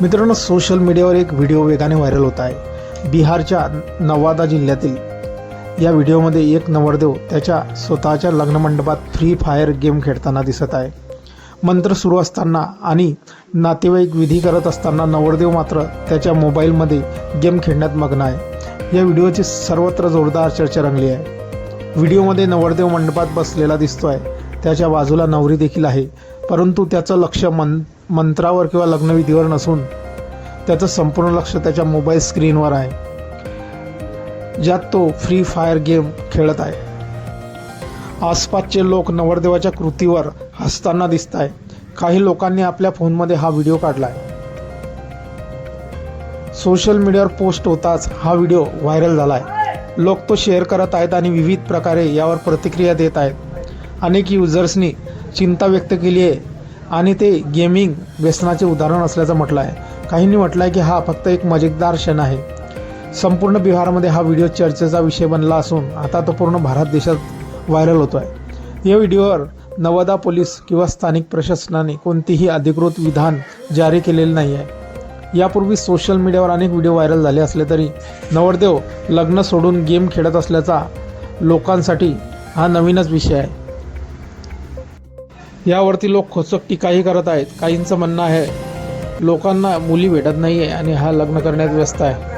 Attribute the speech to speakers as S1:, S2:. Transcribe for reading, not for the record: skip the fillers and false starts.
S1: मित्रांनो, सोशल मीडियावर एक व्हिडिओ वेगाने व्हायरल होत आहे। बिहारच्या नवादा जिल्ह्यातील या व्हिडिओमध्ये एक नवरदेव त्याच्या स्वतःच्या लग्नमंडपात फ्री फायर गेम खेळताना दिसत आहे। मंत्र सुरू असताना आणि नातेवाईक विधी करत असताना नवरदेव मात्र त्याच्या मोबाईलमध्ये गेम खेळण्यात मग्न आहे। या व्हिडिओची सर्वत्र जोरदार चर्चा रंगली आहे। व्हिडिओमध्ये नवरदेव मंडपात बसलेला दिसतोय, त्याच्या बाजूला नवरी देखील आहे, परंतु त्याचं लक्ष मंत्रावर किंवा लग्नविधीवर नसून त्याचं संपूर्ण लक्ष त्याच्या मोबाईल स्क्रीनवर आहे, ज्यात तो फ्री फायर गेम खेळत आहे। आसपासचे लोक नवरदेवाच्या कृतीवर हसताना दिसत आहे। काही लोकांनी आपल्या फोनमध्ये हा व्हिडिओ काढलाय। सोशल मीडियावर पोस्ट होताच हा व्हिडिओ व्हायरल झाला आहे। लोक तो शेअर करत आहेत आणि विविध प्रकारे यावर प्रतिक्रिया देत आहेत। अनेक युजर्सनी चिंता व्यक्त केली आहे आणि ते गेमिंग व्यसनाचे उदाहरण असल्याचं म्हटलं आहे। काहींनी म्हटलं आहे की हा फक्त एक मजेदार क्षण आहे। संपूर्ण बिहारमध्ये हा व्हिडिओ चर्चेचा विषय बनला असून आता तो पूर्ण भारत देशात व्हायरल होतो आहे। या व्हिडिओवर नवादा पोलीस किंवा स्थानिक प्रशासनाने कोणतीही अधिकृत विधान जारी केलेले नाही आहे। यापूर्वी सोशल मीडियावर अनेक व्हिडिओ व्हायरल झाले असले तरी नवरदेव लग्न सोडून गेम खेळत असल्याचा लोकांसाठी हा नवीनच विषय आहे। यावरती लोक खोचक टीकाही करत आहेत। काहींचं म्हणणं आहे लोकांना मुली भेटत नाही आहे आणि हा लग्न करण्यात व्यस्त आहे।